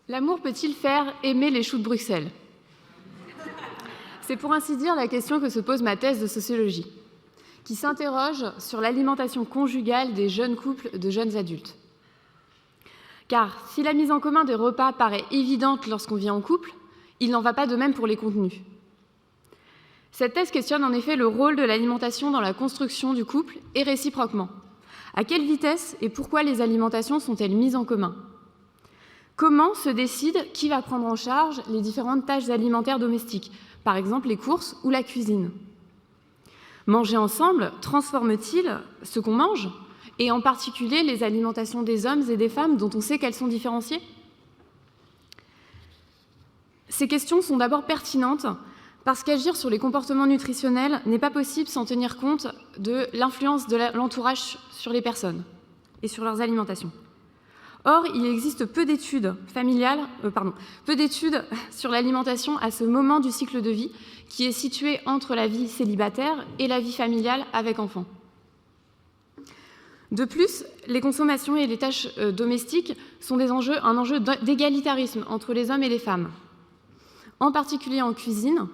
L'amour peut-il faire aimer les choux de Bruxelles? C'est pour ainsi dire la question que se pose ma thèse de sociologie, qui s'interroge sur l'alimentation conjugale des jeunes couples de jeunes adultes. Car si la mise en commun des repas paraît évidente lorsqu'on vit en couple, il n'en va pas de même pour les contenus. Cette thèse questionne en effet le rôle de l'alimentation dans la construction du couple et réciproquement. À quelle vitesse et pourquoi les alimentations sont-elles mises en commun? Comment se décide qui va prendre en charge les différentes tâches alimentaires domestiques, par exemple les courses ou la cuisine? Manger ensemble transforme-t-il ce qu'on mange, et en particulier les alimentations des hommes et des femmes dont on sait qu'elles sont différenciées? Ces questions sont d'abord pertinentes parce qu'agir sur les comportements nutritionnels n'est pas possible sans tenir compte de l'influence de l'entourage sur les personnes et sur leurs alimentations. Or, il existe peu d'études sur l'alimentation à ce moment du cycle de vie qui est situé entre la vie célibataire et la vie familiale avec enfants. De plus, les consommations et les tâches domestiques sont un enjeu d'égalitarisme entre les hommes et les femmes, en particulier en cuisine,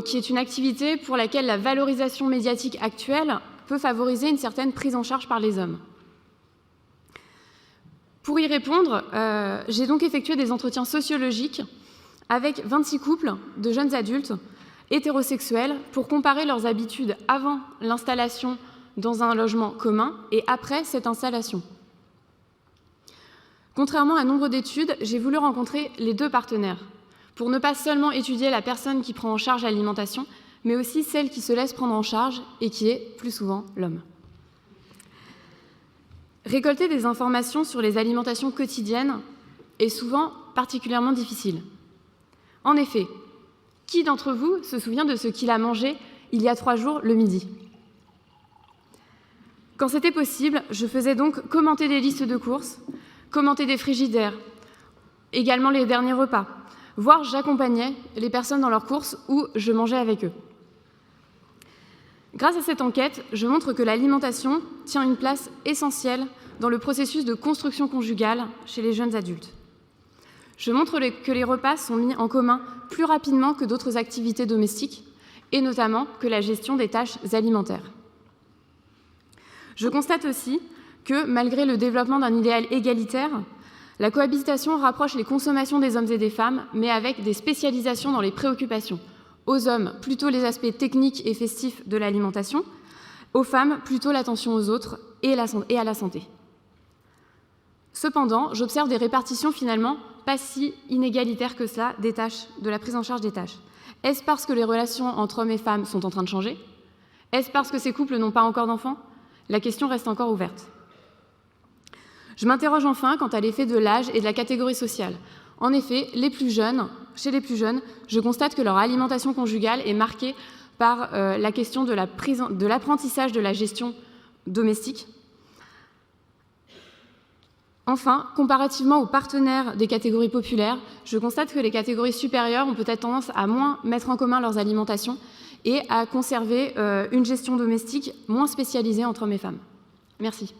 qui est une activité pour laquelle la valorisation médiatique actuelle peut favoriser une certaine prise en charge par les hommes. Pour y répondre, j'ai donc effectué des entretiens sociologiques avec 26 couples de jeunes adultes hétérosexuels pour comparer leurs habitudes avant l'installation dans un logement commun et après cette installation. Contrairement à nombre d'études, j'ai voulu rencontrer les deux partenaires pour ne pas seulement étudier la personne qui prend en charge l'alimentation, mais aussi celle qui se laisse prendre en charge et qui est plus souvent l'homme. Récolter des informations sur les alimentations quotidiennes est souvent particulièrement difficile. En effet, qui d'entre vous se souvient de ce qu'il a mangé il y a 3 jours le midi? Quand c'était possible, je faisais donc commenter des listes de courses, commenter des frigidaires, également les derniers repas, voire j'accompagnais les personnes dans leurs courses ou je mangeais avec eux. Grâce à cette enquête, je montre que l'alimentation tient une place essentielle dans le processus de construction conjugale chez les jeunes adultes. Je montre que les repas sont mis en commun plus rapidement que d'autres activités domestiques, et notamment que la gestion des tâches alimentaires. Je constate aussi que, malgré le développement d'un idéal égalitaire, la cohabitation rapproche les consommations des hommes et des femmes, mais avec des spécialisations dans les préoccupations. Aux hommes, plutôt les aspects techniques et festifs de l'alimentation, aux femmes, plutôt l'attention aux autres et à la santé. Cependant, j'observe des répartitions finalement pas si inégalitaires que cela des tâches, de la prise en charge des tâches. Est-ce parce que les relations entre hommes et femmes sont en train de changer? Est-ce parce que ces couples n'ont pas encore d'enfants? La question reste encore ouverte. Je m'interroge enfin quant à l'effet de l'âge et de la catégorie sociale. En effet, chez les plus jeunes, je constate que leur alimentation conjugale est marquée par la question de l'apprentissage de la gestion domestique. Enfin, comparativement aux partenaires des catégories populaires, je constate que les catégories supérieures ont peut-être tendance à moins mettre en commun leurs alimentations et à conserver une gestion domestique moins spécialisée entre hommes et femmes. Merci.